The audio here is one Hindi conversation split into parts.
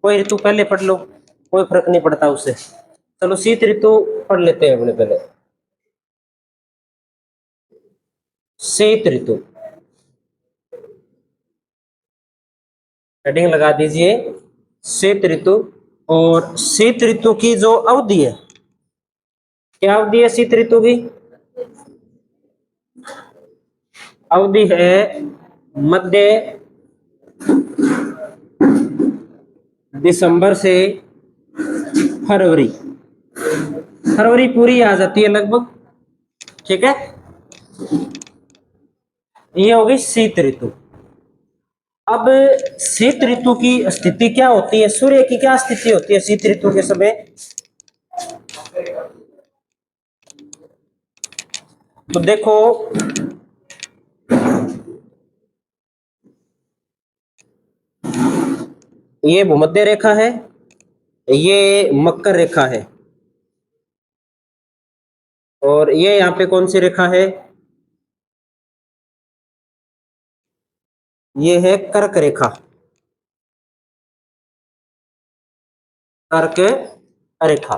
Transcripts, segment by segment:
कोई ऋतु पहले पढ़ लो, कोई फर्क नहीं पड़ता उससे। चलो शीत ऋतु पढ़ लेते हैं अपने पहले। शीत ऋतु हेडिंग लगा दीजिए शीत ऋतु। और शीत ऋतु की जो अवधि है, क्या अवधि है शीत ऋतु की? अवधि है मध्य दिसंबर से फरवरी। फरवरी पूरी आ जाती है लगभग, ठीक है। ये होगी शीत ऋतु। अब शीत ऋतु की स्थिति क्या होती है, सूर्य की क्या स्थिति होती है शीत ऋतु के समय? तो देखो, ये भूमध्य रेखा है, ये मकर रेखा है, और ये यहाँ पे कौन सी रेखा है? ये है कर्क रेखा। कर्क रेखा।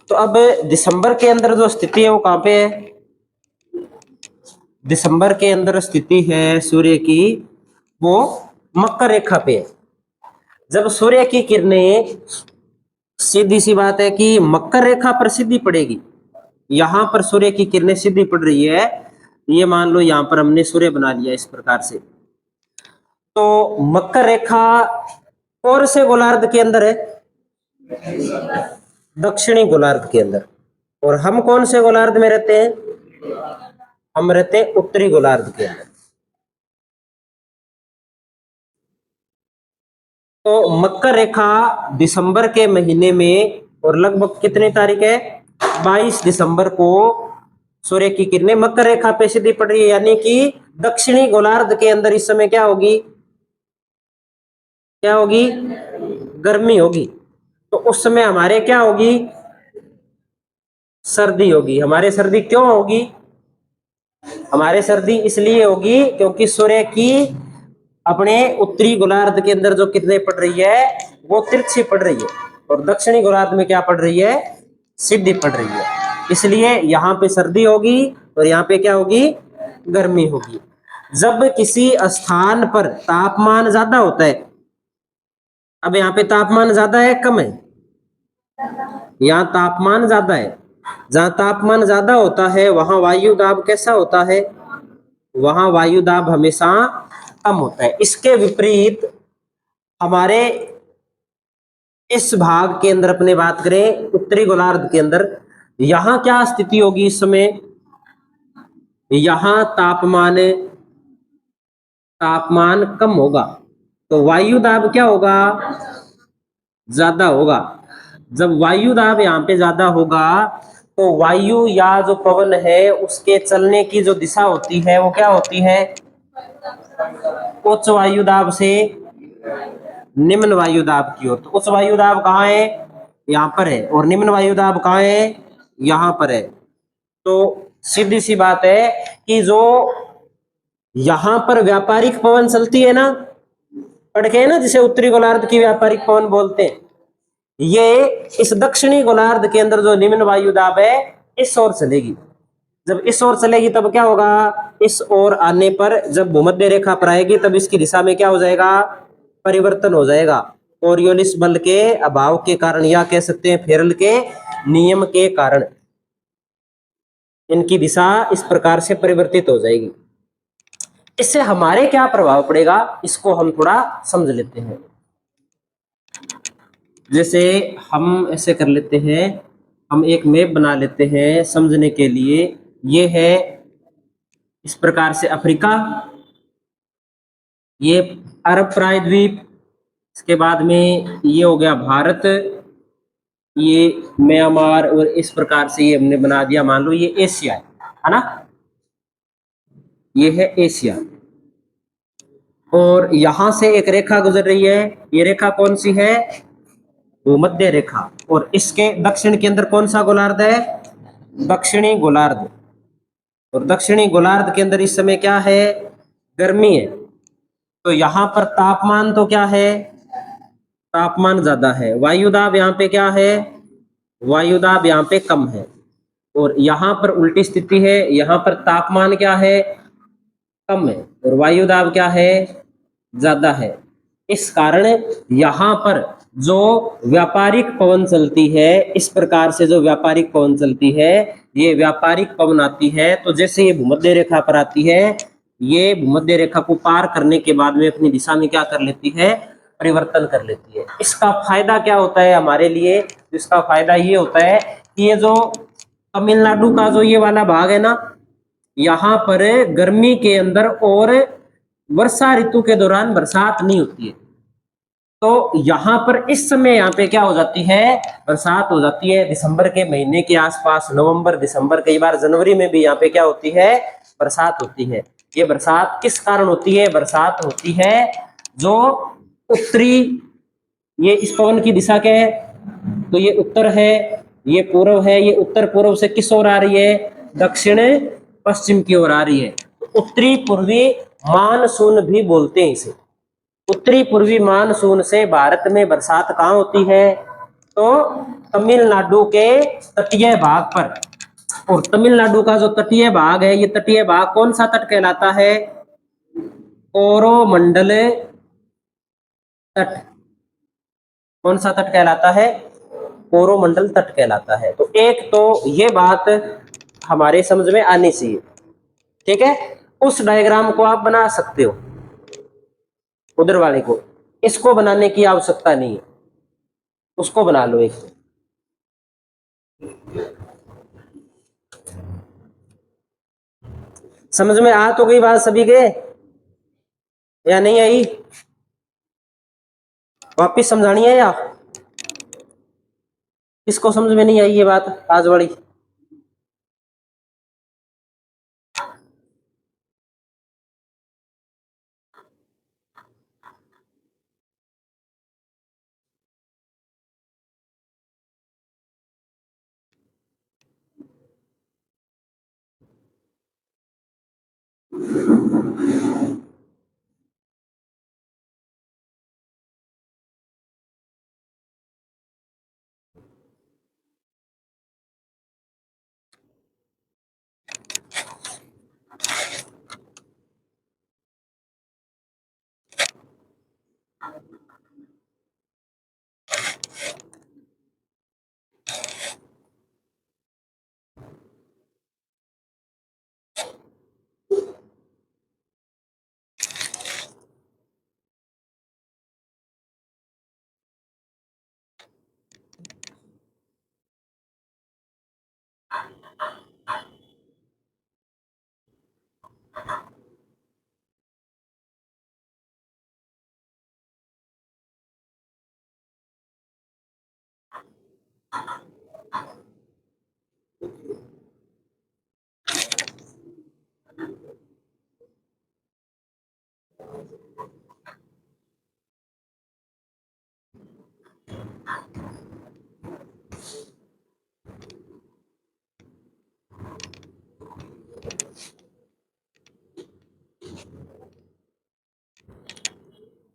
तो अब दिसंबर के अंदर जो स्थिति है वो कहाँ पे है? दिसंबर के अंदर स्थिति है सूर्य की, वो मकर रेखा पे है। जब सूर्य की किरणें, सीधी सी बात है कि मकर रेखा पर सीधी पड़ेगी, यहां पर सूर्य की किरणें सीधी पड़ रही है, ये मान लो यहां पर हमने सूर्य बना लिया इस प्रकार से। तो मकर रेखा कौन से गोलार्ध के अंदर है? दक्षिणी गोलार्ध के अंदर। और हम कौन से गोलार्ध में रहते हैं? हम रहते हैं उत्तरी गोलार्ध के अंदर। तो मकर रेखा दिसंबर के महीने में, और लगभग कितनी तारीख है? 22 दिसंबर को सूर्य की किरणें मकर रेखा पे सीधी पड़ रही है, यानी कि दक्षिणी गोलार्ध के अंदर इस समय क्या होगी? क्या होगी? गर्मी होगी। तो उस समय हमारे क्या होगी? सर्दी होगी। हमारे सर्दी क्यों होगी? हमारे सर्दी इसलिए होगी क्योंकि सूर्य की अपने उत्तरी गोलार्ध के अंदर जो किरणें पड़ रही है वो तिरछी पड़ रही है, और दक्षिणी गोलार्ध में क्या पड़ रही है? सीधी पड़ रही है। इसलिए यहाँ पे सर्दी होगी और यहाँ पे क्या होगी? गर्मी होगी। जब किसी स्थान पर तापमान ज्यादा होता है, अब यहाँ पे तापमान ज्यादा है कम है? यहाँ तापमान ज्यादा है। जहाँ तापमान ज्यादा होता है वहां वायु दाब कैसा होता है? वहां वायु दाब हमेशा कम होता है। इसके विपरीत हमारे इस भाग के अंदर अपने बात करें उत्तरी गोलार्ध के अंदर, यहां क्या स्थिति होगी इस समय? यहां तापमान तापमान कम होगा, तो वायु दाब क्या होगा? ज्यादा होगा। जब वायु दाब यहाँ पे ज्यादा होगा तो वायु या जो पवन है उसके चलने की जो दिशा होती है वो क्या होती है? उच्च वायु दाब से निम्न वायु दाब की ओर। तो उच्च वायु दाब कहाँ है? यहाँ पर है। और निम्न वायु दाब कहाँ है? यहाँ पर है। तो सीधी सी बात है कि जो यहां पर व्यापारिक पवन चलती है ना, पढ़ के है ना, जिसे उत्तरी गोलार्ध की व्यापारिक पवन बोलते हैं, ये इस दक्षिणी गोलार्ध के अंदर जो निम्न वायु दाब है इस ओर चलेगी। जब इस ओर चलेगी तब क्या होगा? इस ओर आने पर जब भूमध्य रेखा पर आएगी तब इसकी दिशा में क्या हो जाएगा? परिवर्तन हो जाएगा। कोरियोलिस बल के अभाव के कारण, या कह सकते हैं फेरल के नियम के कारण, इनकी दिशा इस प्रकार से परिवर्तित हो जाएगी। इससे हमारे क्या प्रभाव पड़ेगा इसको हम थोड़ा समझ लेते हैं। जैसे हम ऐसे कर लेते हैं, हम एक मैप बना लेते हैं समझने के लिए। ये है इस प्रकार से अफ्रीका, ये अरब प्रायद्वीप, इसके बाद में ये हो गया भारत, ये म्यांमार, और इस प्रकार से ये हमने बना दिया। मान लो ये एशिया है ना, ये है एशिया। और यहां से एक रेखा गुजर रही है, ये रेखा कौन सी है? भूमध्य रेखा। और इसके दक्षिण के अंदर कौन सा गोलार्ध है? दक्षिणी गोलार्ध। और दक्षिणी गोलार्ध के अंदर इस समय क्या है? गर्मी है। तो यहां पर तापमान तो क्या है? तापमान ज्यादा है। वायुदाब यहाँ पे क्या है, वायुदाब यहाँ पे कम है, और यहाँ पर उल्टी स्थिति है, यहाँ पर तापमान क्या है, कम है, और वायुदाब क्या है, ज्यादा है। इस कारण यहाँ पर जो व्यापारिक पवन चलती है, इस प्रकार से जो व्यापारिक पवन चलती है, ये व्यापारिक पवन आती है तो जैसे ये भूमध्य रेखा पर आती है, ये भूमध्य रेखा को पार करने के बाद में अपनी दिशा में क्या कर लेती है, परिवर्तन कर लेती है। इसका फायदा क्या होता है हमारे लिए, इसका फायदा ये होता है कि ये जो तमिलनाडु का जो ये वाला भाग है ना, यहाँ पर गर्मी के अंदर और वर्षा ऋतु के दौरान बरसात नहीं होती है, तो यहाँ पर इस समय यहाँ पे क्या हो जाती है, बरसात हो जाती है दिसंबर के महीने के आसपास, नवंबर दिसंबर, कई बार जनवरी में भी यहाँ पे क्या होती है, बरसात होती है। ये बरसात किस कारण होती है, बरसात होती है जो उत्तरी, ये इस पवन की दिशा क्या है, तो ये उत्तर है, ये पूर्व है, ये उत्तर पूर्व से किस ओर आ रही है, दक्षिण पश्चिम की ओर आ रही है। उत्तरी पूर्वी मानसून भी बोलते हैं इसे। उत्तरी पूर्वी मानसून से भारत में बरसात कहाँ होती है, तो तमिलनाडु के तटीय भाग पर। और तमिलनाडु का जो तटीय भाग है, ये तटीय भाग कौन सा तट कहलाता है, कोरोमंडल तट। कौन सा तट कहलाता है, कोरोमंडल तट कहलाता है। तो एक तो ये बात हमारे समझ में आनी चाहिए, ठीक है। उस डायग्राम को आप बना सकते हो, उधर वाले को, इसको बनाने की आवश्यकता नहीं है, उसको बना लो एक। समझ में आ तो गई बात सभी के, या नहीं आई, वापिस समझानी है या इसको समझ में नहीं आई ये बात आज वाली।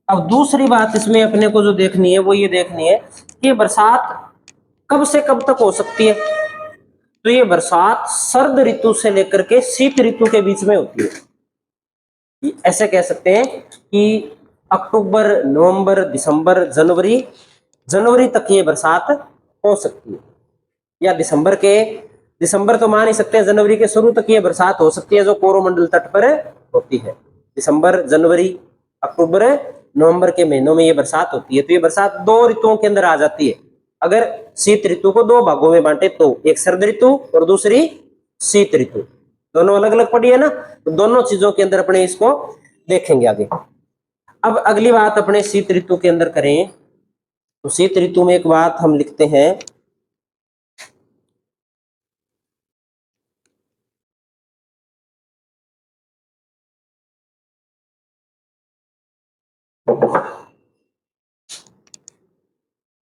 अब दूसरी बात इसमें अपने को जो देखनी है वो ये देखनी है कि बरसात कब से कब तक हो सकती है। तो ये बरसात शरद ऋतु से लेकर के शीत ऋतु के बीच में होती है। ऐसे कह सकते हैं कि अक्टूबर, नवंबर, दिसंबर, जनवरी, जनवरी तक ये बरसात हो सकती है, या दिसंबर तो मान ही सकते हैं, जनवरी के शुरू तक ये बरसात हो सकती है जो कोरोमंडल तट पर होती है। दिसंबर, जनवरी, अक्टूबर, नवंबर के महीनों में ये बरसात होती है। तो ये बरसात दो ऋतुओं के अंदर आ जाती है। अगर शीत ऋतु को दो भागों में बांटे तो एक शरद ऋतु और दूसरी शीत ऋतु, दोनों अलग अलग पड़ी है ना, तो दोनों चीजों के अंदर अपने इसको देखेंगे आगे। अब अगली बात अपने शीत ऋतु के अंदर करें, तो शीत ऋतु में एक बात हम लिखते हैं,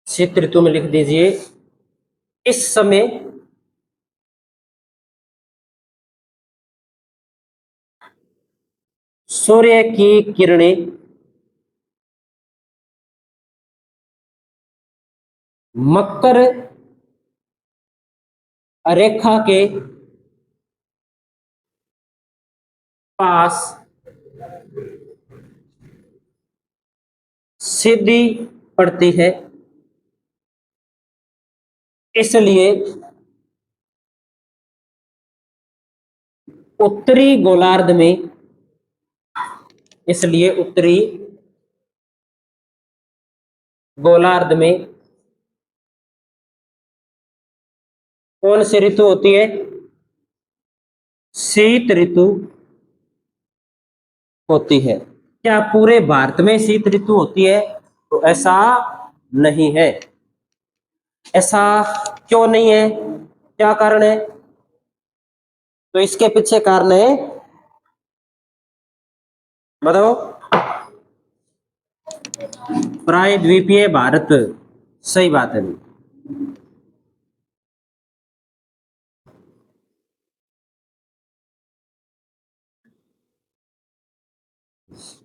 शीत ऋतु में लिख दीजिए, इस समय सूर्य की किरणें मकर रेखा के पास सीधी पड़ती है, इसलिए उत्तरी गोलार्ध में, इसलिए उत्तरी गोलार्ध में कौन सी ऋतु होती है? शीत ऋतु होती है। क्या पूरे भारत में शीत ऋतु होती है? तो ऐसा नहीं है। ऐसा क्यों नहीं है? क्या कारण है? तो इसके पीछे कारण है, बताओ। प्रायद्वीपीय भारत, सही बात है।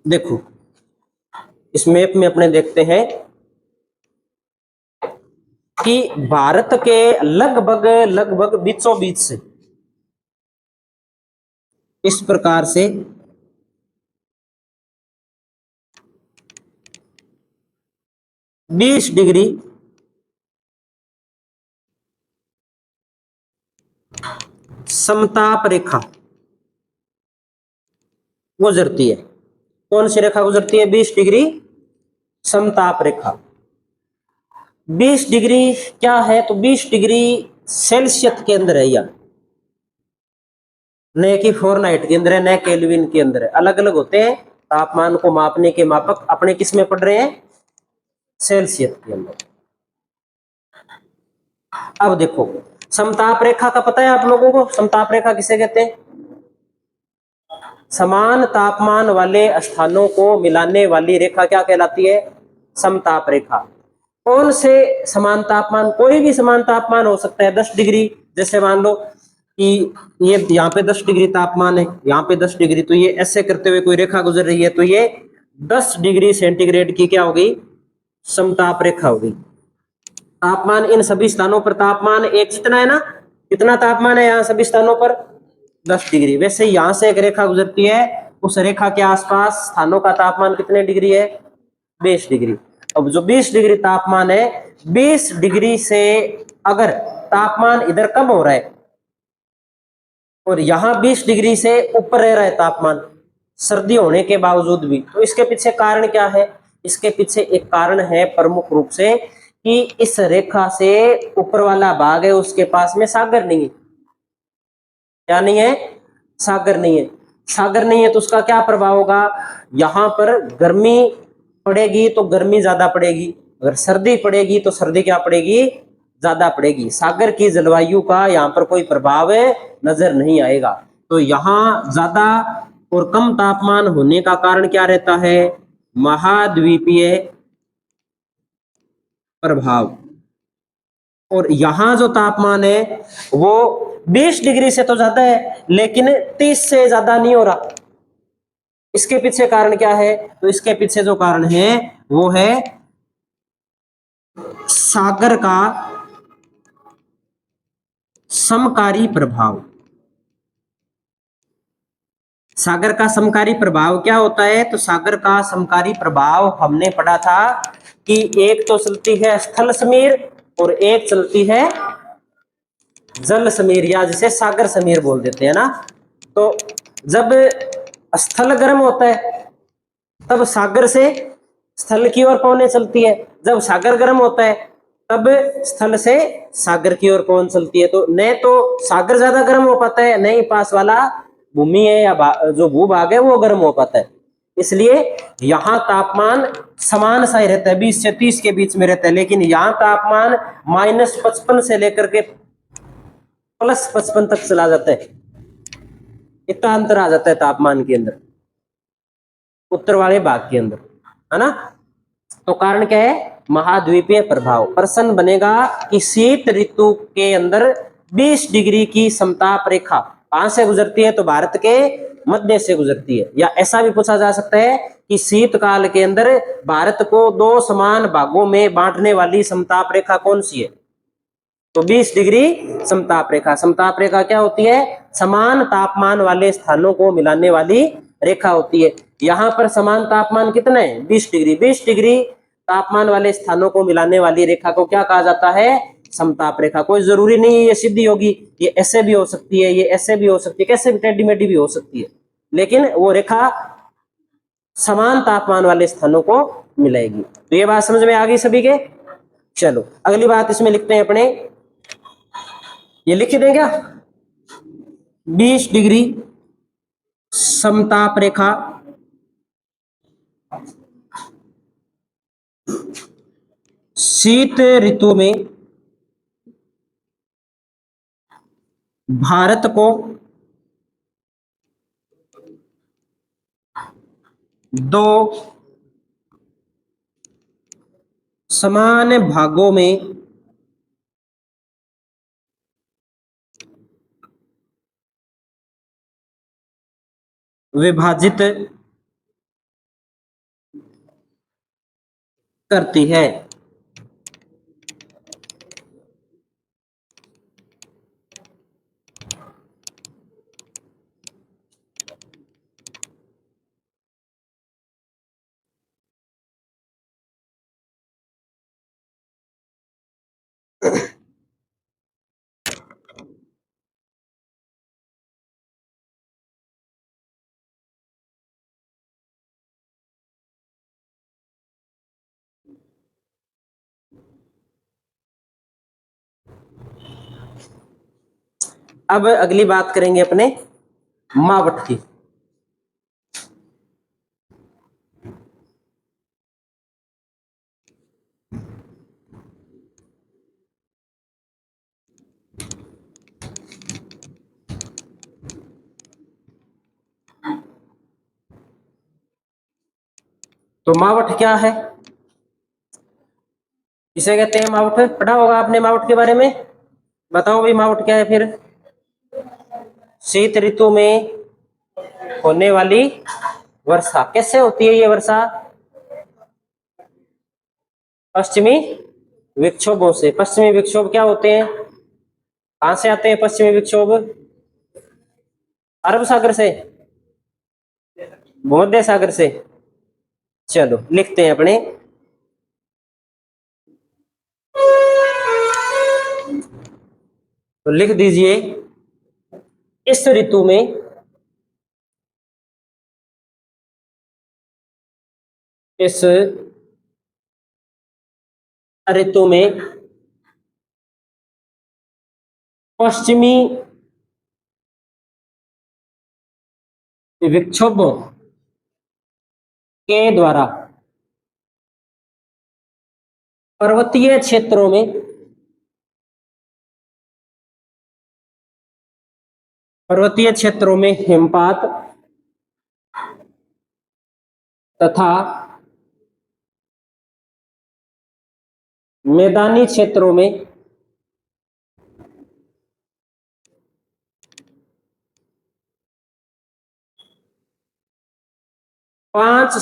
देखो इस मैप में अपने देखते हैं कि भारत के लगभग लगभग बीचों बीच से इस प्रकार से बीस डिग्री समताप रेखा गुजरती है। कौन सी रेखा गुजरती है? 20 डिग्री समताप रेखा। 20 डिग्री क्या है? तो 20 डिग्री सेल्सियस के अंदर है, या न कि फ़ारेनहाइट के अंदर है, न केल्विन के अंदर है। अलग अलग होते हैं तापमान को मापने के मापक। अपने किस में पढ़ रहे हैं? सेल्सियस के अंदर। अब देखो समताप रेखा का पता है आप लोगों को? समताप रेखा किसे कहते हैं? समान तापमान वाले स्थानों को मिलाने वाली रेखा क्या कहलाती है? समताप रेखा। कौन से समान तापमान? कोई भी समान तापमान हो सकता है। 10 डिग्री, जैसे मान लो कि ये यहाँ पे 10 डिग्री तापमान है, यहाँ पे 10 डिग्री, तो ये ऐसे करते हुए कोई रेखा गुजर रही है, तो ये 10 डिग्री सेंटीग्रेड की क्या होगी? समताप रेखा होगी। तापमान इन सभी स्थानों पर तापमान एक जितना है ना, कितना तापमान है यहाँ सभी स्थानों पर? 10 डिग्री। वैसे यहां से एक रेखा गुजरती है, उस रेखा के आसपास स्थानों का तापमान कितने डिग्री है? 20 डिग्री। अब जो 20 डिग्री तापमान है, 20 डिग्री से अगर तापमान इधर कम हो रहा है और यहाँ 20 डिग्री से ऊपर रह रहा है तापमान, सर्दी होने के बावजूद भी, तो इसके पीछे कारण क्या है? इसके पीछे एक कारण है प्रमुख रूप से कि इस रेखा से ऊपर वाला भाग है, उसके पास में सागर नहीं है। क्या नहीं है? सागर नहीं है। सागर नहीं है तो उसका क्या प्रभाव होगा? यहां पर गर्मी पड़ेगी तो गर्मी ज्यादा पड़ेगी, अगर सर्दी पड़ेगी तो सर्दी क्या पड़ेगी? ज्यादा पड़ेगी। सागर की जलवायु का यहाँ पर कोई प्रभाव नजर नहीं आएगा। तो यहाँ ज्यादा और कम तापमान होने का कारण क्या रहता है? महाद्वीपीय प्रभाव। और यहाँ जो तापमान है वो 20 डिग्री से तो ज्यादा है, लेकिन 30 से ज्यादा नहीं हो रहा। इसके पीछे कारण क्या है? तो इसके पीछे जो कारण है वो है सागर का समकारी प्रभाव। सागर का समकारी प्रभाव क्या होता है? तो सागर का समकारी प्रभाव हमने पढ़ा था कि एक तो चलती है स्थल समीर और एक चलती है जल समीर, या जिसे सागर समीर बोल देते हैं ना। तो जब स्थल गर्म होता है तब सागर से स्थल की ओर पवनें चलती है, जब सागर गर्म होता है तब स्थल से सागर की ओर पवन चलती है। तो न तो सागर ज्यादा गर्म हो पाता है, न ही पास वाला भूमि है या जो भूभाग है वो गर्म हो पाता है। इसलिए यहाँ तापमान समान सा ही रहता है, 20 से 30 के बीच में रहता है, लेकिन यहाँ तापमान -55 से लेकर के +55 तक चला जाता है। इतना अंतर आ जाता है तापमान के अंदर, उत्तर वाले भाग के अंदर, है ना। तो कारण क्या है? महाद्वीपीय प्रभाव। प्रश्न बनेगा कि शीत ऋतु के अंदर 20 डिग्री की समताप रेखा कहां से गुजरती है? तो भारत के मध्य से गुजरती है। या ऐसा भी पूछा जा सकता है कि शीतकाल के अंदर भारत को दो समान भागों में बांटने वाली समताप रेखा कौन सी है? तो 20 डिग्री समताप रेखा। समताप रेखा क्या होती है? समान तापमान वाले स्थानों को मिलाने वाली रेखा होती है। यहाँ पर समान तापमान कितना है? 20 डिग्री। 20 डिग्री तापमान वाले स्थानों को मिलाने वाली रेखा को क्या कहा जाता है? समताप रेखा। कोई जरूरी नहीं है ये सीधी होगी, ये ऐसे भी हो सकती है, ये ऐसे भी हो सकती है, कैसे भी टेढ़ी मेढ़ी भी हो सकती है, लेकिन वो रेखा समान तापमान वाले स्थानों को मिलाएगी। तो ये बात समझ में आ गई सभी के? चलो अगली बात इसमें लिखते हैं अपने, ये लिख दें क्या? 20 डिग्री समताप रेखा शीत ऋतु में भारत को दो समान भागों में विभाजित करती है। अब अगली बात करेंगे अपने मावठ की। तो मावठ क्या है? इसे कहते हैं मावठ। पढ़ा होगा आपने मावठ के बारे में। बताओ भाई मावठ क्या है फिर? शीत ऋतु में होने वाली वर्षा। कैसे होती है ये वर्षा? पश्चिमी विक्षोभों से। पश्चिमी विक्षोभ क्या होते हैं? कहां से आते हैं पश्चिमी विक्षोभ? अरब सागर से, भूमध्य सागर से। चलो लिखते हैं अपने, तो लिख दीजिए इस ऋतु में इस ऋतु में पश्चिमी विक्षोभों के द्वारा पर्वतीय क्षेत्रों में हिमपात तथा मैदानी क्षेत्रों में 5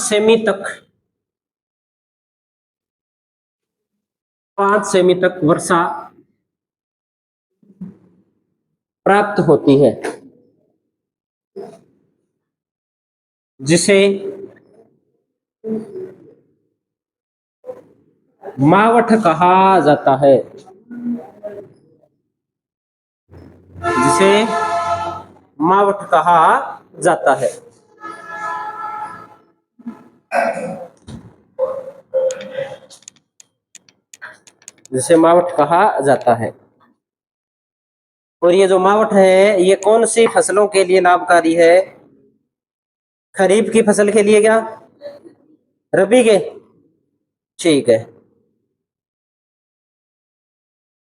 सेमी तक वर्षा प्राप्त होती है, जिसे मावठ कहा जाता है। जिसे मावठ कहा जाता है। जिसे मावठ कहा जाता है। और ये जो मावठ है ये कौन सी फसलों के लिए लाभकारी है? खरीफ की फसल के लिए क्या? रबी के? ठीक है।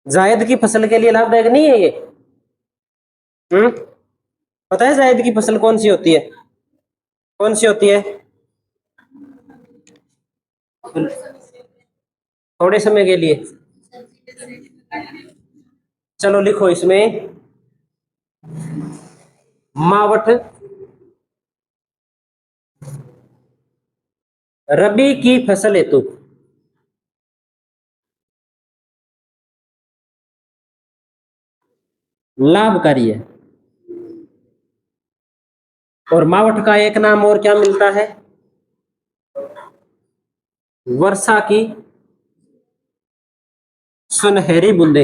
जायद की फसल के लिए लाभदायक नहीं है ये? पता है जायद की फसल कौन सी होती है? कौन सी होती है? थोड़े समय के लिए। चलो लिखो इसमें, मावठ रबी की फसल हेतु लाभकारी है। और मावठ का एक नाम और क्या मिलता है? वर्षा की सुनहरी बूंदे,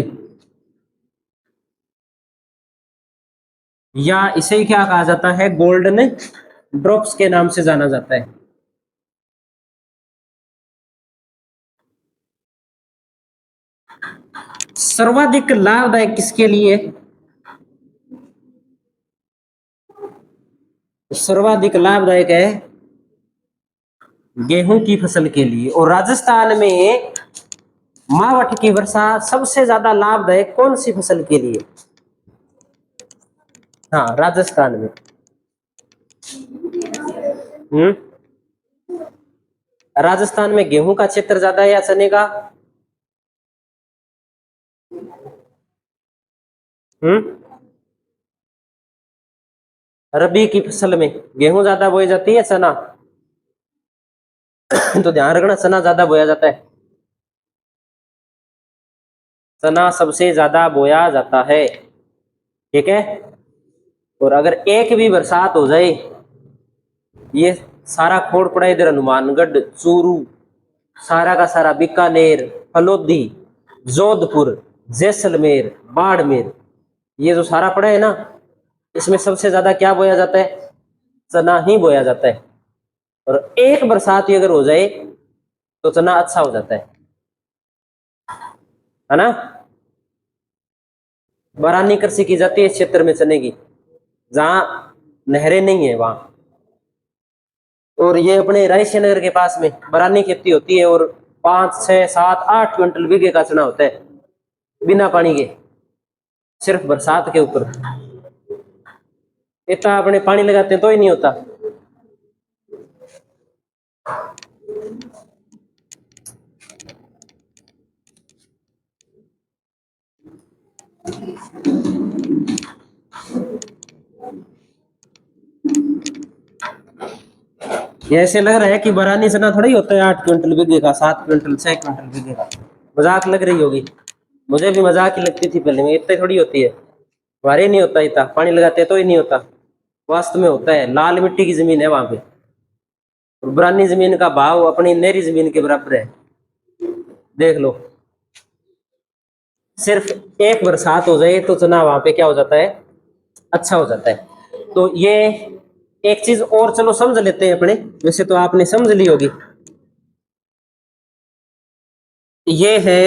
या इसे ही क्या कहा जाता है? गोल्डन ड्रॉप्स के नाम से जाना जाता है। सर्वाधिक लाभदायक किसके लिए? सर्वाधिक लाभदायक है गेहूं की फसल के लिए। और राजस्थान में मावठ की वर्षा सबसे ज्यादा लाभदायक कौन सी फसल के लिए? हाँ, राजस्थान में। हम्म राजस्थान में गेहूं का क्षेत्र ज्यादा है या चने का? हम्म रबी की फसल में गेहूं ज्यादा बोई जाती है चना? तो ध्यान रखना, चना ज्यादा बोया जाता है। चना सबसे ज्यादा बोया जाता है। ठीक है। और अगर एक भी बरसात हो जाए, ये सारा खोड़ पड़ा इधर हनुमानगढ़, चूरू, सारा का सारा बीकानेर, फलोदी, जोधपुर, जैसलमेर, बाड़मेर, ये जो सारा पड़ा है ना, इसमें सबसे ज्यादा क्या बोया जाता है? चना ही बोया जाता है। और एक बरसात ही अगर हो जाए तो चना अच्छा हो जाता है ना। बारानी कृषि की जाती है इस क्षेत्र में चने की, जहां नहरें नहीं है वहां। और ये अपने रायसेन नगर के पास में बरानी खेती होती है, और 5, 6, 7, 8 क्विंटल बीघे का चना होता है बिना पानी के, सिर्फ बरसात के ऊपर। इतना अपने पानी लगाते हैं तो ही नहीं होता। ये ऐसे लग रहा है कि बरानी चना थोड़ा ही होता है 8 क्विंटल बीघे का, 7 क्विंटल, 6 क्विंटल बीघे का। मजाक लग रही होगी, मुझे भी मजाक ही लगती थी पहले में। इतनी थोड़ी होती है, हमारे नहीं होता इतना, पानी लगाते तो ही नहीं होता। वास्तव में होता है, लाल मिट्टी की जमीन है वहां पे। और बरानी जमीन का भाव अपनी नहरी जमीन के बराबर है, देख लो। सिर्फ एक बरसात हो जाए तो चना वहां पे क्या हो जाता है? अच्छा हो जाता है। तो ये एक चीज और चलो समझ लेते हैं अपने, वैसे तो आपने समझ ली होगी। ये है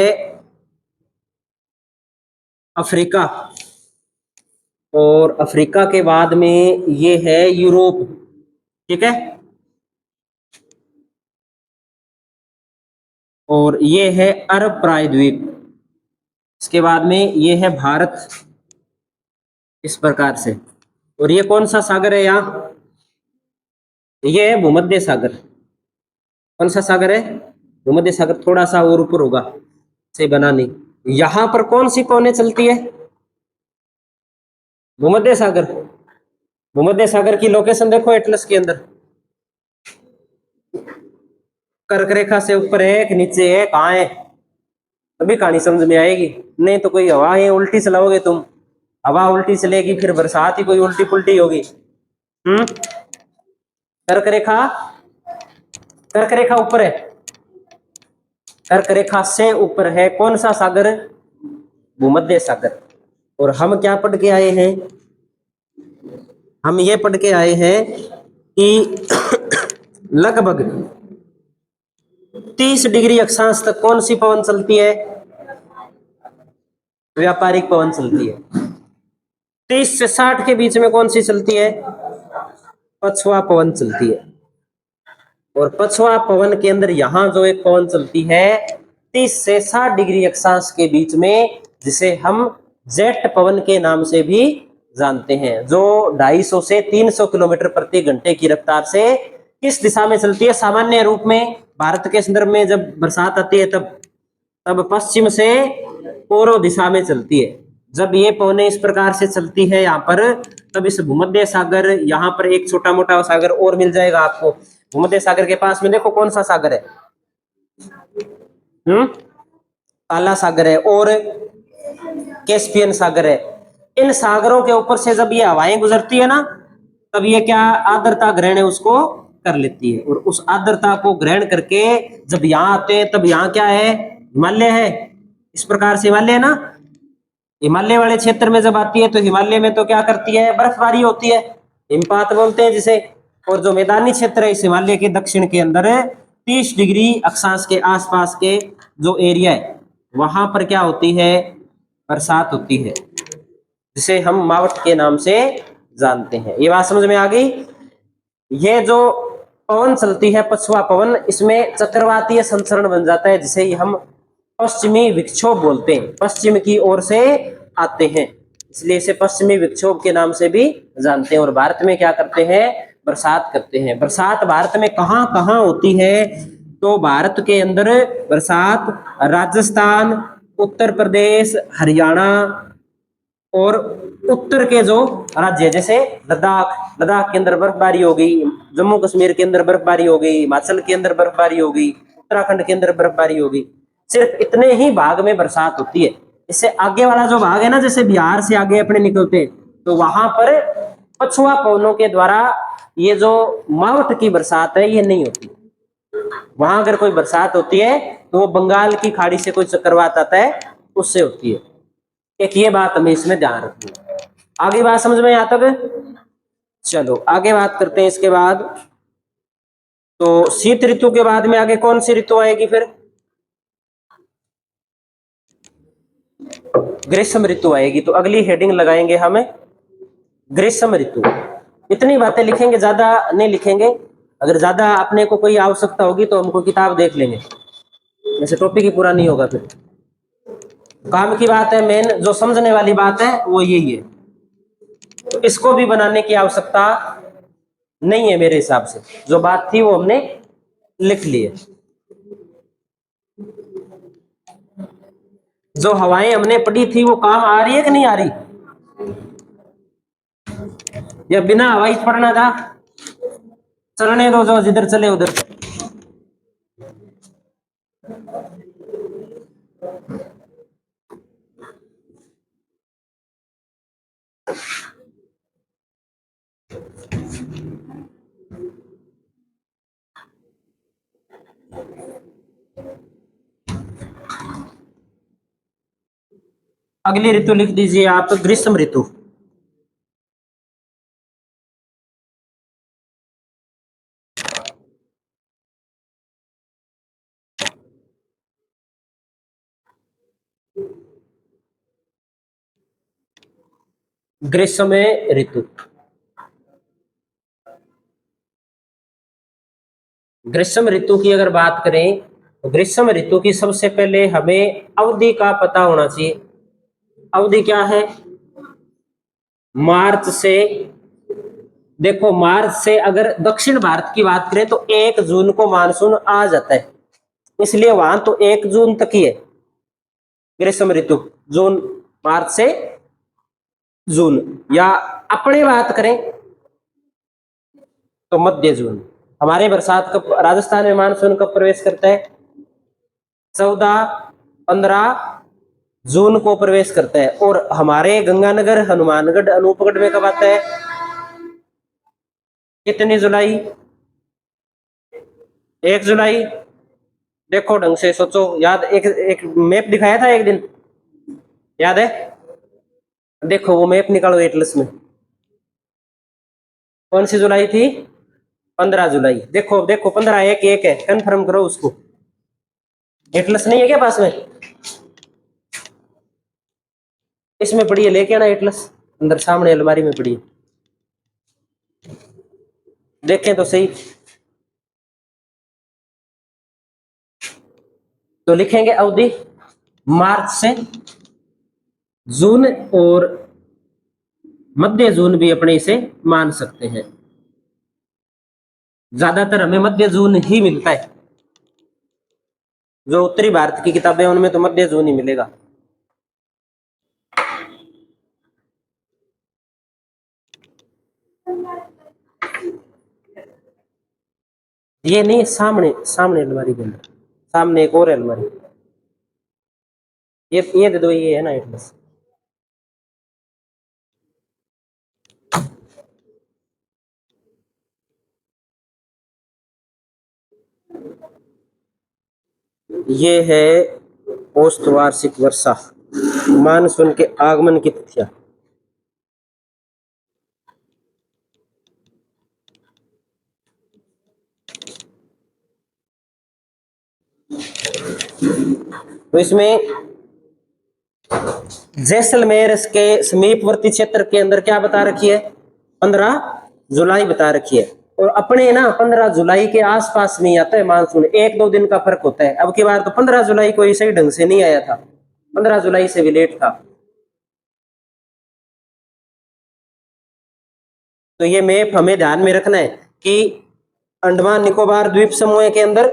अफ्रीका, और अफ्रीका के बाद में ये है यूरोप। ठीक है। और ये है अरब प्रायद्वीप। इसके बाद में ये है भारत, इस प्रकार से। और ये कौन सा सागर है यहाँ? ये है भूमध्य सागर। कौन सा सागर है? भूमध्य सागर। थोड़ा सा और ऊपर होगा, से बना नहीं। यहां पर कौन सी पवनें चलती है? भूमध्य सागर। भूमध्य सागर की लोकेशन देखो एटलस के अंदर, कर्क रेखा से ऊपर है कि नीचे है, कहाँ है? तभी कहानी समझ में आएगी। नहीं तो कोई हवा है उल्टी चलाओगे तुम, हवा उल्टी चलेगी, फिर बरसात ही कोई उल्टी पुल्टी होगी। हम्म कर्क रेखा, कर्क रेखा ऊपर है। कर्क रेखा से ऊपर है कौन सा सागर? भूमध्य सागर। और हम क्या पढ़ के आए हैं? हम ये पढ़ के आए हैं कि लगभग 30 डिग्री अक्षांश तक कौन सी पवन चलती है? व्यापारिक पवन चलती है। 30 से 60 के बीच में कौन सी चलती है? पछुआ पवन चलती है। और पछुआ पवन के अंदर यहां जो एक पवन चलती है 30 से 60 डिग्री अक्षांश के बीच में, जिसे हम जेट पवन के नाम से भी जानते हैं, जो 250 से 300 किलोमीटर प्रति घंटे की रफ्तार से किस दिशा में चलती है? सामान्य रूप में भारत के संदर्भ में जब बरसात आती है तब तब पश्चिम से पूर्व दिशा में चलती है। जब ये पवनें इस प्रकार से चलती है यहाँ पर, तब इस भूमध्य सागर, यहाँ पर एक छोटा मोटा सागर और मिल जाएगा आपको, भूमध्य सागर के पास में देखो कौन सा सागर है, काला सागर है और कैस्पियन सागर है। इन सागरों के ऊपर से जब ये हवाएं गुजरती है ना, तब ये क्या आर्द्रता ग्रहण है उसको कर लेती है, और उस आर्द्रता को ग्रहण करके जब यहाँ आते हैं तब यहाँ क्या है, हिमालय है। इस प्रकार से हिमालय है ना, हिमालय वाले क्षेत्र में जब आती है तो हिमालय में तो क्या करती है, बर्फबारी होती है, हिमपात बोलते हैं जिसे। और जो मैदानी क्षेत्र है इस हिमालय के दक्षिण के अंदर 30 डिग्री अक्षांश के आसपास के जो एरिया है वहां पर क्या होती है, बरसात होती है, जिसे हम मावठ के नाम से जानते हैं। ये बात समझ में आ गई। ये जो पवन चलती है पछुआ पवन, इसमें चक्रवातीय संचरण बन जाता है, जिसे हम पश्चिमी विक्षोभ बोलते हैं, पश्चिम की ओर से आते हैं, इसलिए इसे पश्चिमी विक्षोभ के नाम से भी जानते हैं। और भारत में क्या करते हैं, बरसात करते हैं। बरसात भारत में कहां कहां होती है, तो भारत के अंदर बरसात राजस्थान, उत्तर प्रदेश, हरियाणा और उत्तर के जो राज्य है, जैसे लद्दाख, लद्दाख के अंदर बर्फबारी हो गई, जम्मू कश्मीर के अंदर बर्फबारी हो गई, हिमाचल के अंदर बर्फबारी हो गई, उत्तराखंड के अंदर बर्फबारी हो गई। सिर्फ इतने ही भाग में बरसात होती है। इससे आगे वाला जो भाग है ना, जैसे बिहार से आगे अपने निकलते हैं, तो वहां पर पछुआ पवनों के द्वारा ये जो मावठ की बरसात है ये नहीं होती। वहां अगर कोई बरसात होती है तो वो बंगाल की खाड़ी से कोई चक्रवात आता है उससे होती है। एक ये बात हमें इसमें ध्यान रखनी है। आगे बात समझ में यहाँ तक? चलो आगे बात करते हैं। इसके बाद तो शीत ऋतु के बाद में आगे कौन सी ऋतु आएगी फिर? ग्रीष्म ऋतु आएगी। तो अगली हेडिंग लगाएंगे हमें ग्रीष्म ऋतु। इतनी बातें लिखेंगे, ज्यादा नहीं लिखेंगे। अगर ज्यादा अपने को कोई आवश्यकता होगी तो हमको किताब देख लेंगे, जैसे टॉपिक ही पूरा नहीं होगा। फिर काम की बात है, मेन जो समझने वाली बात है वो यही है। तो इसको भी बनाने की आवश्यकता नहीं है मेरे हिसाब से, जो बात थी वो हमने लिख ली है। जो हवाएं हमने पढ़ी थी वो काम आ रही है कि नहीं आ रही, या बिना हवाई पढ़ना था? चलने दो, जो जिधर चले उधर। अगली ऋतु लिख दीजिए आप, ग्रीष्म ऋतु। ग्रीष्म ऋतु, ग्रीष्म ऋतु की अगर बात करें तो ग्रीष्म ऋतु की सबसे पहले हमें अवधि का पता होना चाहिए। अवधि क्या है? मार्च से, देखो मार्च से अगर दक्षिण भारत की बात करें तो 1 जून को मानसून आ जाता है, इसलिए वहां तो 1 जून तक ही है ग्रीष्म ऋतु, जून, मार्च से जून। या अपने बात करें तो मध्य जून। हमारे बरसात कब, राजस्थान में मानसून कब प्रवेश करता है? 14-15 जून को प्रवेश करता है। और हमारे गंगानगर, हनुमानगढ़, अनूपगढ़ में कब आता है? कितनी जुलाई? 1 जुलाई। देखो ढंग से सोचो, याद, एक एक मैप दिखाया था एक दिन, याद है? देखो वो मैप निकालो एटलस में, कौन सी जुलाई थी? 15 जुलाई। देखो देखो 15 एक एक है, कंफर्म करो उसको। एटलस नहीं है क्या पास में? इसमें पड़ी है, लेके आना एटलस, अंदर सामने अलमारी में पड़ी है, देखें तो सही। तो लिखेंगे अवधि मार्च से जून, और मध्य जून भी अपने इसे मान सकते हैं। ज्यादातर हमें मध्य जून ही मिलता है, जो उत्तरी भारत की किताबें उनमें तो मध्य जून ही मिलेगा। ये नहीं, सामने सामने अलमारी के अंदर, सामने एक और है अलमारी। ये दे दो, ये है ना एटलस। ये है औसत वार्षिक वर्षा, मानसून के आगमन की तिथियां। तो इसमें जैसलमेर के समीपवर्ती क्षेत्र के अंदर क्या बता रखी है, 15 जुलाई बता रखी है। और अपने ना 15 जुलाई के आसपास में आता है मानसून, 1-2 दिन का फर्क होता है। अब की बार तो 15 जुलाई को सही ढंग से नहीं आया था, 15 जुलाई से भी लेट था। तो ये मैप हमें ध्यान में रखना है कि अंडमान निकोबार द्वीप समूह के अंदर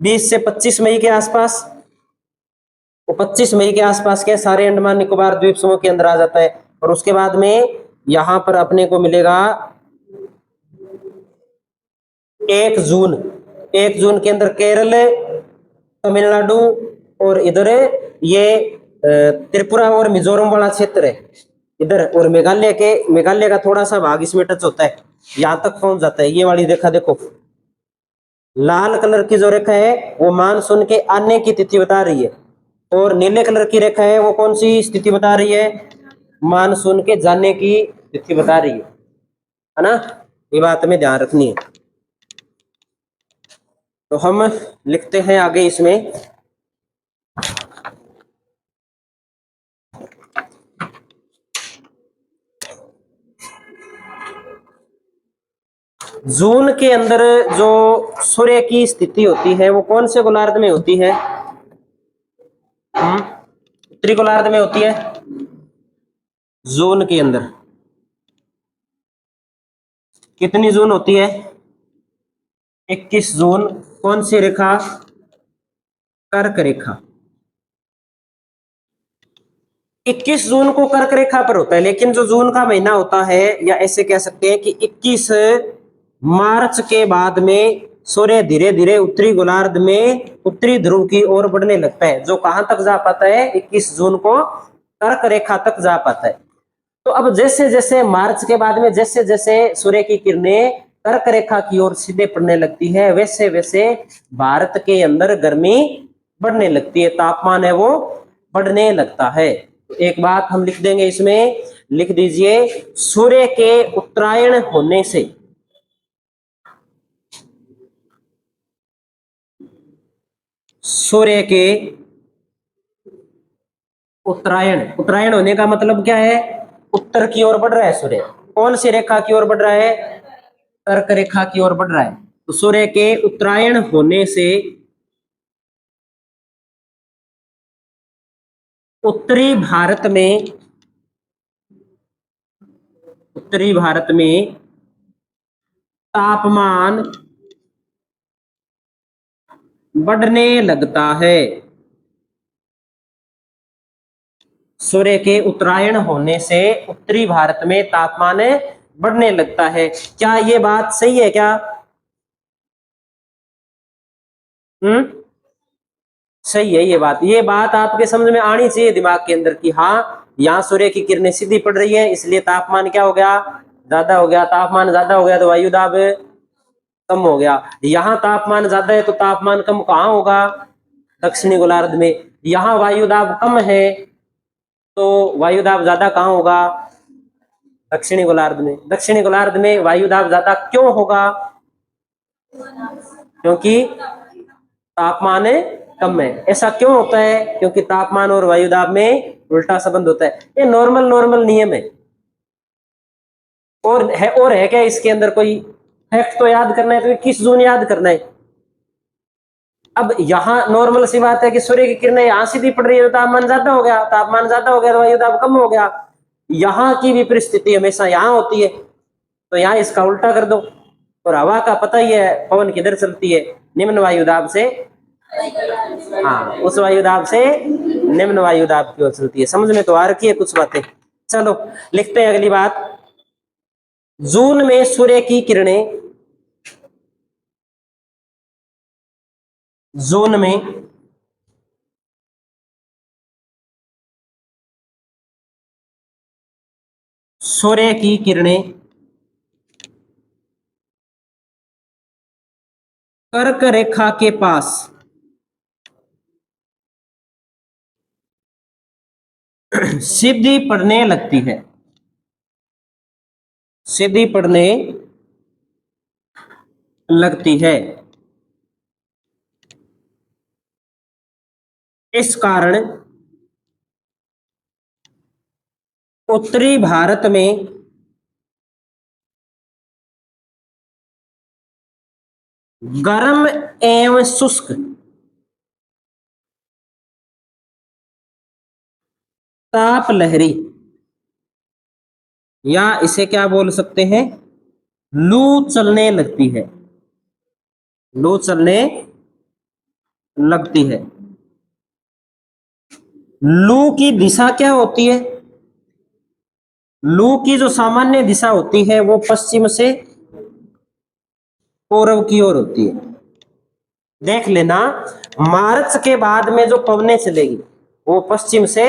20 से 25 मई के आसपास, वो 25 मई के आसपास के सारे अंडमान निकोबार द्वीप समूह के अंदर आ जाता है। और उसके बाद में यहां पर अपने को मिलेगा 1 जून, 1 जून के अंदर केरल, तमिलनाडु और इधर ये त्रिपुरा और मिजोरम वाला क्षेत्र है इधर, और मेघालय का थोड़ा सा भाग इसमें टच होता है, यहां तक पहुंच जाता है। ये वाली रेखा देखो, लाल कलर की जो रेखा है वो मानसून के आने की तिथि बता रही है, और नीले कलर की रेखा है वो कौन सी स्थिति बता रही है, मानसून के जाने की तिथि बता रही है ना। ये बात हमें ध्यान रखनी है। तो हम लिखते हैं आगे इसमें, जून के अंदर जो सूर्य की स्थिति होती है वो कौन से गोलार्ध में होती है, उत्तरी गोलार्ध में होती है। जून के अंदर कितनी जून होती है, 21 जून। कौन सी रेखा, कर्क रेखा। 21 जून को कर्क रेखा पर होता है, लेकिन जो जून का महीना होता है, या ऐसे कह सकते हैं कि 21 मार्च के बाद में सूर्य धीरे धीरे उत्तरी गोलार्ध में उत्तरी ध्रुव की ओर बढ़ने लगता है। जो कहां तक जा पाता है, 21 जून को कर्क रेखा तक जा पाता है। तो अब जैसे जैसे मार्च के बाद में जैसे जैसे सूर्य की किरणें कर्क रेखा की ओर सीधे पड़ने लगती है, वैसे वैसे भारत के अंदर गर्मी बढ़ने लगती है, तापमान है वो बढ़ने लगता है। एक बात हम लिख देंगे इसमें, लिख दीजिए, सूर्य के उत्तरायण होने से, सूर्य के उत्तरायण, उत्तरायण होने का मतलब क्या है, उत्तर की ओर बढ़ रहा है सूर्य। कौन सी रेखा की ओर बढ़ रहा है, कर्क रेखा की ओर बढ़ रहा है। तो सूर्य के उत्तरायण होने से उत्तरी भारत में, उत्तरी भारत में तापमान बढ़ने लगता है। सूर्य के उत्तरायण होने से उत्तरी भारत में तापमान बढ़ने लगता है। क्या ये बात सही है क्या, सही है ये बात आपके समझ में आनी चाहिए दिमाग के अंदर कि हाँ, यहाँ सूर्य की किरणें सीधी पड़ रही है, इसलिए तापमान क्या हो गया, ज्यादा हो गया। तापमान ज्यादा हो गया तो वायु दाब कम हो गया। यहाँ तापमान ज्यादा है तो तापमान कम कहाँ होगा, दक्षिणी गोलार्ध में। यहाँ वायु दाब कम है तो वायु दाब ज्यादा कहाँ होगा, दक्षिणी गोलार्ध में। दक्षिणी गोलार्ध में वायु दाब ज्यादा क्यों होगा, क्योंकि तापमान कम है। ऐसा क्यों होता है, क्योंकि तापमान और वायु दाब में उल्टा संबंध होता है। ये नॉर्मल नॉर्मल नियम है। और है क्या इसके अंदर कोई फैक्ट तो याद करना है, तो 21 जून याद करना है। अब यहाँ नॉर्मल सी बात है कि सूर्य की किरणें यहाँ सीधी पड़ रही है तो तापमान ज्यादा हो गया, तापमान ज्यादा हो गया तो वायु दाब कम हो गया। यहाँ की भी परिस्थिति हमेशा यहाँ होती है, तो यहाँ इसका उल्टा कर दो। और हवा का पता ही है पवन किधर चलती है, निम्न वायु दाब से, हाँ, उस वायु दाब से निम्न वायु दाब की ओर चलती है। समझ में तो आ रखी है कुछ बातें। चलो लिखते हैं अगली बात। जून में सूर्य की किरणें जोन में सूर्य की किरणें कर्क रेखा के पास सीधी पड़ने लगती है, सीधी पड़ने लगती है। इस कारण उत्तरी भारत में गर्म एवं शुष्क ताप लहरी, या इसे क्या बोल सकते हैं, लू चलने लगती है, लू चलने लगती है। लू की दिशा क्या होती है? लू की जो सामान्य दिशा होती है वो पश्चिम से पूर्व की ओर होती है। देख लेना, मार्च के बाद में जो पवनें चलेगी वो पश्चिम से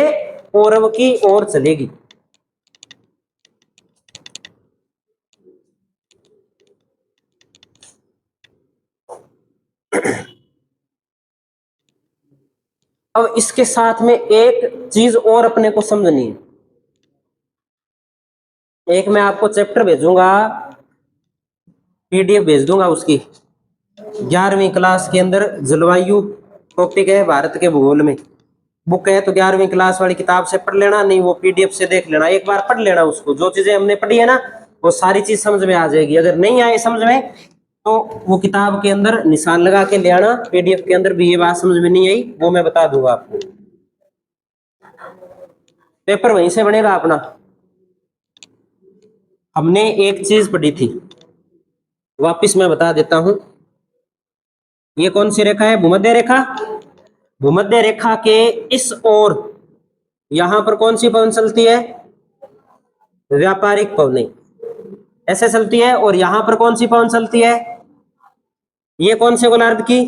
पूर्व की ओर चलेगी। अब इसके साथ में एक चीज और अपने को समझनी है। एक मैं आपको चैप्टर भेजूंगा, पीडीएफ भेज दूंगा उसकी, 11वीं क्लास के अंदर जलवायु टॉपिक है भारत के भूगोल में। बुक है तो 11वीं क्लास वाली किताब से पढ़ लेना, नहीं वो पीडीएफ से देख लेना, एक बार पढ़ लेना उसको। जो चीजें हमने पढ़ी है ना वो सारी चीज समझ में आ जाएगी। अगर नहीं आए समझ में तो वो किताब के अंदर निशान लगा के ले आना, पीडीएफ के अंदर भी ये बात समझ में नहीं आई वो मैं बता दूंगा आपको, पेपर वहीं से बनेगा अपना। हमने एक चीज पढ़ी थी, वापिस मैं बता देता हूं। ये कौन सी रेखा है? भूमध्य रेखा। भूमध्य रेखा के इस ओर यहां पर कौन सी पवन चलती है? व्यापारिक पवनें ऐसे चलती है। और यहां पर कौन सी पवन चलती है? ये कौन से गोलार्ध की?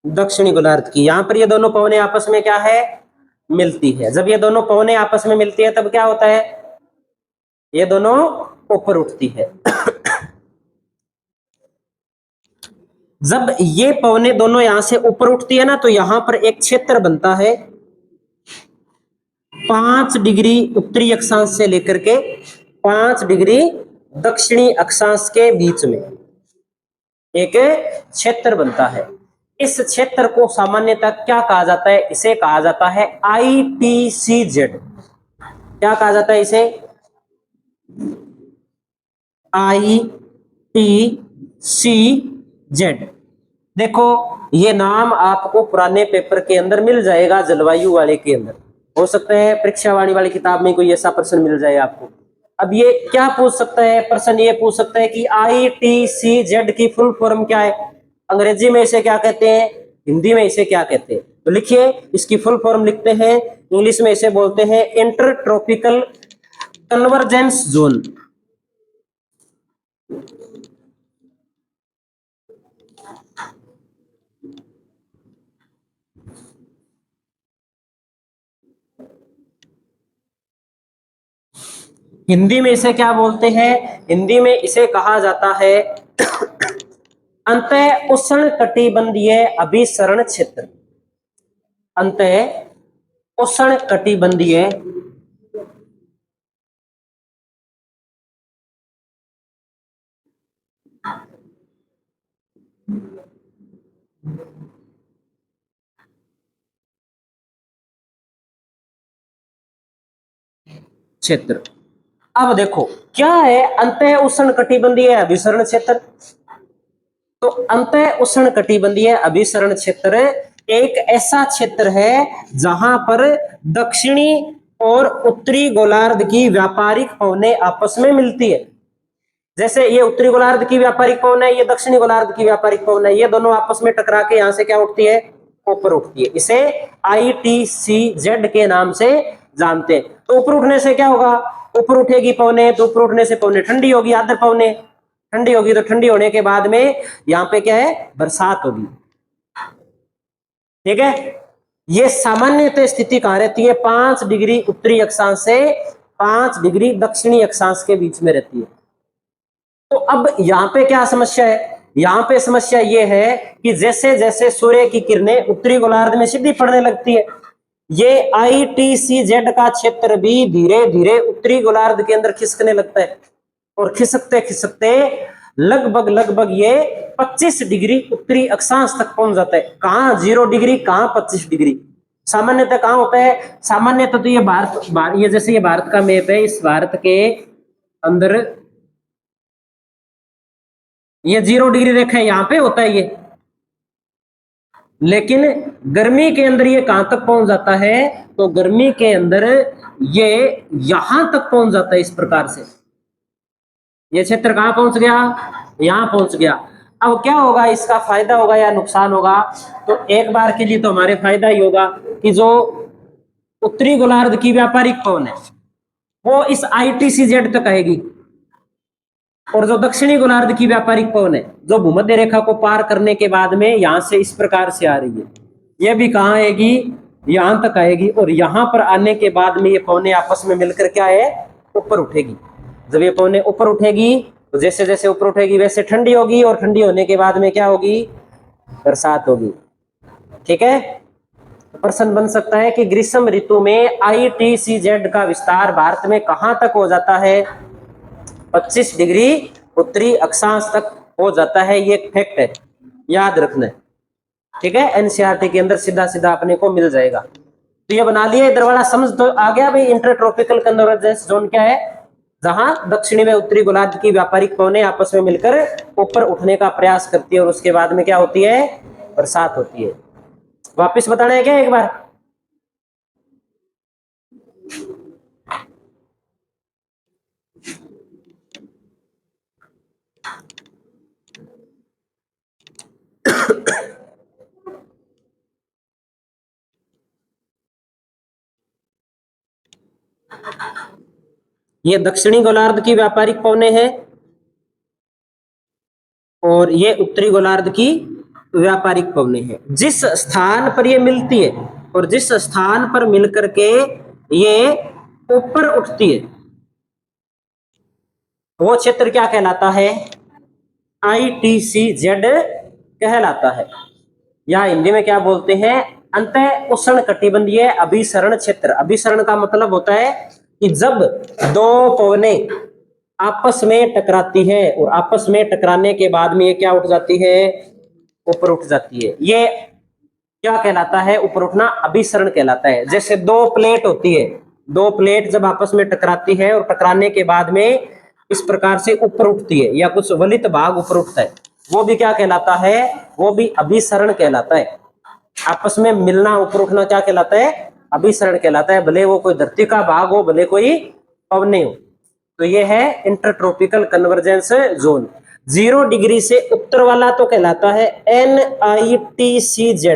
दक्षिणी गोलार्ध की। यहां पर ये दोनों पवनें आपस में क्या है? मिलती है। जब ये दोनों पवनें आपस में मिलती है तब क्या होता है? ये दोनों ऊपर उठती है। जब ये पवनें दोनों यहां से ऊपर उठती है ना तो यहां पर एक क्षेत्र बनता है 5 डिग्री उत्तरी अक्षांश से लेकर के 5 डिग्री दक्षिणी अक्षांश के बीच में एक क्षेत्र बनता है। इस क्षेत्र को सामान्यतः क्या कहा जाता है? इसे कहा जाता है ITCZ। क्या कहा जाता है इसे? ITCZ। देखो ये नाम आपको पुराने पेपर के अंदर मिल जाएगा, जलवायु वाले के अंदर। हो सकता है परीक्षा वाली किताब में कोई ऐसा प्रश्न मिल जाए आपको। अब ये क्या पूछ सकता है प्रश्न? ये पूछ सकता है कि ITCZ की फुल फॉर्म क्या है? अंग्रेजी में इसे क्या कहते हैं, हिंदी में इसे क्या कहते हैं? तो लिखिए, इसकी फुल फॉर्म लिखते हैं, इंग्लिश में इसे बोलते हैं inter tropical convergence zone. Hindi में इसे क्या बोलते हैं? हिंदी में इसे कहा जाता है अंतः उष्ण कटिबंधीय अभिसरण क्षेत्र। अंतः उष्ण कटिबंधीय क्षेत्र। अब देखो क्या है अंतः उष्ण कटिबंधीय अभिसरण क्षेत्र? तो अंतः उष्ण कटिबंधीय अभिसरण क्षेत्र एक ऐसा क्षेत्र है जहां पर दक्षिणी और उत्तरी गोलार्ध की व्यापारिक पवनें आपस में मिलती है। जैसे ये उत्तरी गोलार्ध की व्यापारिक पवन है, ये दक्षिणी गोलार्ध की व्यापारिक पवन है, ये दोनों आपस में टकरा के यहां से क्या उठती है? ऊपर उठती है। इसे ITCZ के नाम से जानते हैं। तो ऊपर उठने से क्या होगा? ऊपर उठेगी पवनें तो ऊपर उठने से पवनें ठंडी होगी, आदर पवनें ठंडी होगी तो ठंडी होने के बाद में यहाँ पे क्या है? बरसात होगी। ठीक है। ये सामान्यतः स्थिति कहां रहती है? 5 डिग्री उत्तरी अक्षांश से 5 डिग्री दक्षिणी अक्षांश के बीच में रहती है। तो अब यहां पे क्या समस्या है? यहां पे समस्या ये है कि जैसे जैसे सूर्य की किरणें उत्तरी गोलार्ध में सीधी पड़ने लगती है, ये ITCZ का क्षेत्र भी धीरे धीरे उत्तरी गोलार्ध के अंदर खिसकने लगता है, और खिसकते खिसकते लगभग लगभग ये 25 डिग्री उत्तरी अक्षांश तक पहुंच जाता है। कहां 0 डिग्री, कहां 25 डिग्री। सामान्यतः कहां होता है? सामान्यतः तो ये ये जैसे ये भारत का मैप है, इस भारत के अंदर ये 0 डिग्री रेखा है, यहां पे होता है ये। लेकिन गर्मी के अंदर ये कहां तक पहुंच जाता है? तो गर्मी के अंदर ये यहां तक पहुंच जाता है। इस प्रकार से ये क्षेत्र कहां पहुंच गया? यहां पहुंच गया। अब क्या होगा? इसका फायदा होगा या नुकसान होगा? तो एक बार के लिए तो हमारे फायदा ही होगा कि जो उत्तरी गोलार्ध की व्यापारिक पवन है वो इस ITCZ तक आएगी, और जो दक्षिणी गोलार्ध की व्यापारिक पवन है जो भूमध्य रेखा को पार करने के बाद में यहां से इस प्रकार से आ रही है, ये भी कहां आएगी? यहां तक आएगी। और यहां पर आने के बाद में ये पवनें आपस में मिलकर क्या है? ऊपर उठेगी। जब ये पवनें ऊपर उठेगी तो जैसे जैसे ऊपर उठेगी वैसे ठंडी होगी, और ठंडी होने के बाद में क्या होगी? बरसात होगी। ठीक है। प्रश्न बन सकता है कि ग्रीष्म ऋतु में ITCZ का विस्तार भारत में कहां तक हो जाता है? 25 डिग्री उत्तरी अक्षांश तक हो जाता है। ये एक फैक्ट है, याद रखना है। ठीक है। NCERT के अंदर सीधा सीधा अपने को मिल जाएगा। तो ये बना लिया, इधर वाला समझ तो आ गया भाई। इंटरट्रॉपिकल कन्वर्जेंस जोन क्या है? जहां दक्षिणी में उत्तरी गोलार्ध की व्यापारिक पवनें आपस में मिलकर ऊपर उठने का प्रयास करती है, और उसके बाद में क्या होती है? बरसात होती है। वापिस बताना है क्या एक बार? ये दक्षिणी गोलार्ध की व्यापारिक पवनें हैं, और ये उत्तरी गोलार्ध की व्यापारिक पवनें हैं। जिस स्थान पर ये मिलती है और जिस स्थान पर मिलकर के ये ऊपर उठती है वो क्षेत्र क्या कहलाता है? ITCZ कहलाता है। या हिंदी में क्या बोलते हैं? अंत उष्ण कटिबंधीय अभिसरण क्षेत्र। अभिसरण का मतलब होता है कि जब दो पवनें आपस में टकराती है, और आपस में टकराने के बाद में ये क्या उठ जाती है? ऊपर उठ जाती है। ये क्या कहलाता है? ऊपर उठना अभिसरण कहलाता है। जैसे दो प्लेट होती है, दो प्लेट जब आपस में टकराती है और टकराने के बाद में इस प्रकार से ऊपर उठती है, या कुछ वलित भाग ऊपर उठता है, वो भी क्या कहलाता है? वो भी अभिसरण कहलाता है। आपस में मिलना, ऊपर उठना क्या कहलाता है? अभिसरण कहलाता है। भले वो कोई धरती का भाग हो, भले कोई पवने हो। तो ये है इंटरट्रॉपिकल कन्वर्जेंस जोन। 0 डिग्री से उत्तर वाला तो कहलाता है NITCZ,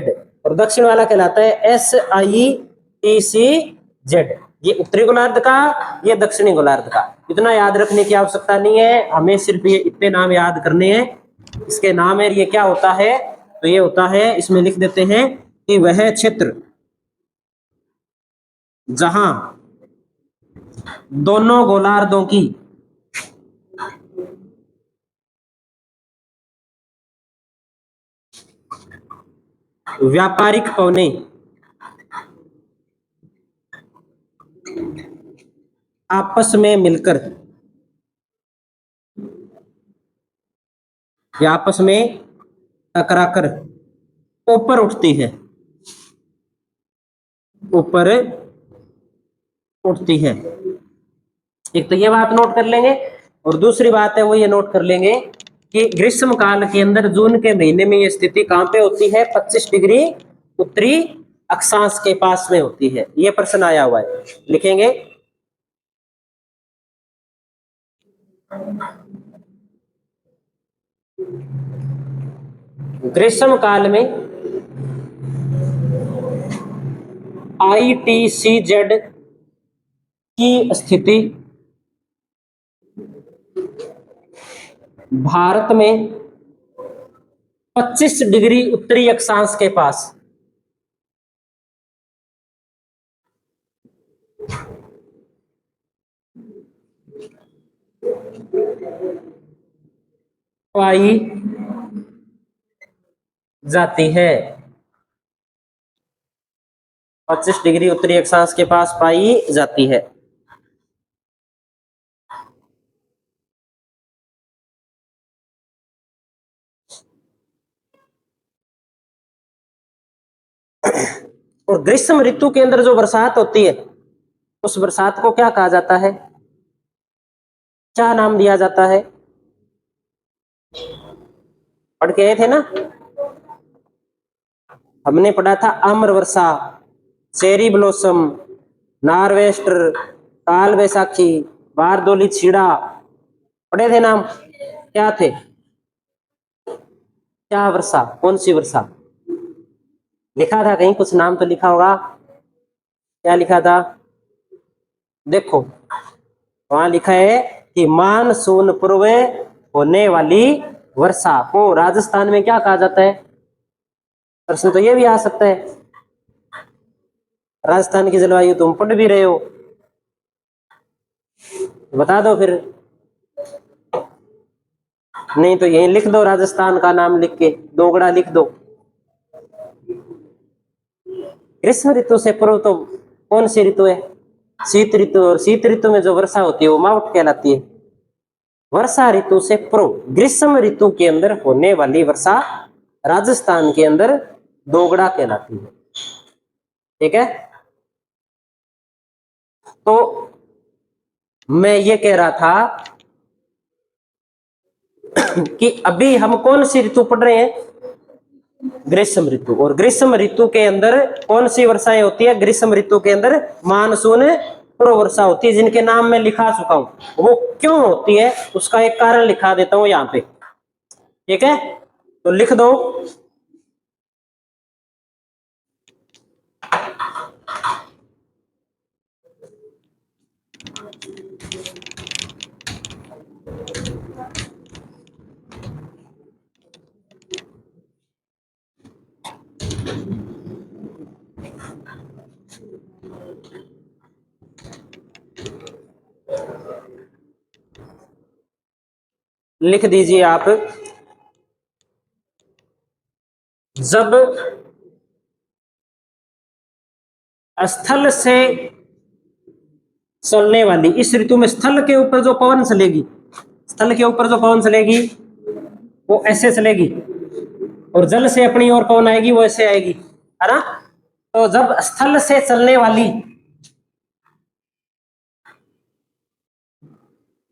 और दक्षिण वाला कहलाता है SITCZ। ये उत्तरी गोलार्ध का, ये दक्षिणी गोलार्ध का। इतना याद रखने की आवश्यकता नहीं है, हमें सिर्फ ये इतने नाम याद करने हैं। इसके नाम है, ये क्या होता है? तो ये होता है, इसमें लिख देते हैं कि वह क्षेत्र जहां दोनों गोलार्धों की व्यापारिक पवनें आपस में मिलकर या आपस में टकराकर ऊपर उठती है, ऊपर उठती है। एक तो ये बात नोट कर लेंगे, और दूसरी बात है वो ये नोट कर लेंगे कि ग्रीष्म काल के अंदर जून के महीने में ये स्थिति कहां पे होती है? 25 डिग्री उत्तरी अक्षांश के पास में होती है। ये प्रश्न आया हुआ है, लिखेंगे। ग्रीष्म काल में ITCZ की स्थिति भारत में 25 डिग्री उत्तरी अक्षांश के पास पाई जाती है। 25 डिग्री उत्तरी अक्षांश के पास पाई जाती है। और ग्रीष्म ऋतु के अंदर जो बरसात होती है उस बरसात को क्या कहा जाता है, क्या नाम दिया जाता है? पढ़ के आए थे ना, हमने पढ़ा था आम्र वर्षा, चेरी ब्लॉसम, नार्वेस्टर, काल बैसाखी, बारदोली छीड़ा, पढ़े थे नाम, क्या थे? क्या वर्षा, कौन सी वर्षा? लिखा था कहीं, कुछ नाम तो लिखा होगा, क्या लिखा था? देखो वहां लिखा है कि मानसून पूर्व होने वाली वर्षा को राजस्थान में क्या कहा जाता है? प्रश्न तो ये भी आ सकता है, राजस्थान की जलवायु तुम पढ़ भी रहे हो, बता दो फिर। नहीं तो यही लिख दो, राजस्थान का नाम लिख के दोगड़ा लिख दो। ग्रीष्म ऋतु से पूर्व तो कौन सी ऋतु है? शीत ऋतु। और शीत ऋतु में जो वर्षा होती है वो मावठ कहलाती है। वर्षा ऋतु से पूर्व ग्रीष्म ऋतु के अंदर होने वाली वर्षा राजस्थान के अंदर दोगड़ा कहलाती है। ठीक है, तो मैं ये कह रहा था कि अभी हम कौन सी ऋतु पढ़ रहे हैं? ग्रीष्म ऋतु। और ग्रीष्म ऋतु के अंदर कौन सी वर्षाएं होती है? ग्रीष्म ऋतु के अंदर मानसून पूर्व वर्षा होती है, जिनके नाम मैं लिखा चुका हूं। वो क्यों होती है उसका एक कारण लिखा देता हूं यहाँ पे। ठीक है, तो लिख दो। लिख दीजिए आप, जब स्थल से चलने वाली, इस ऋतु में स्थल के ऊपर जो पवन चलेगी, स्थल के ऊपर जो पवन चलेगी वो ऐसे चलेगी, और जल से अपनी ओर पवन आएगी वो ऐसे आएगी, है ना? तो जब स्थल से चलने वाली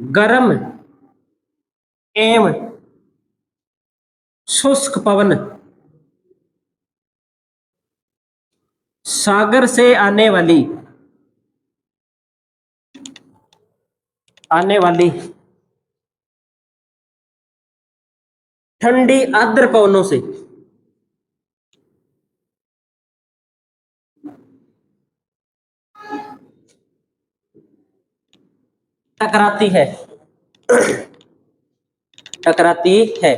गर्म एवं शुष्क पवन सागर से आने वाली ठंडी आर्द्र पवनों से टकराती है, टकराती है।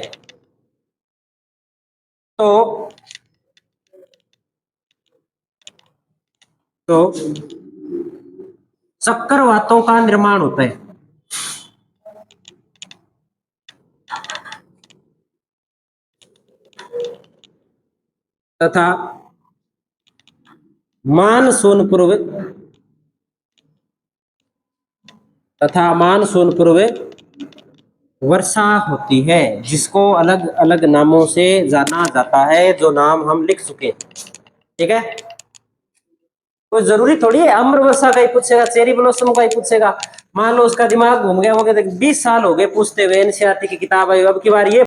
तो चक्रवातों का निर्माण होता है, तथा मानसून पूर्व वर्षा होती है, जिसको अलग अलग नामों से जाना जाता है, जो नाम हम लिख चुके। ठीक है, कोई जरूरी थोड़ी है अम्र वर्षा का ही पूछेगा, चेरी ब्लॉसम का ही पूछेगा। मान लो उसका दिमाग घूम गया, हो गया 20 साल हो गए पूछते हुए, एनसीईआरटी की किताब आई, अब की बार ये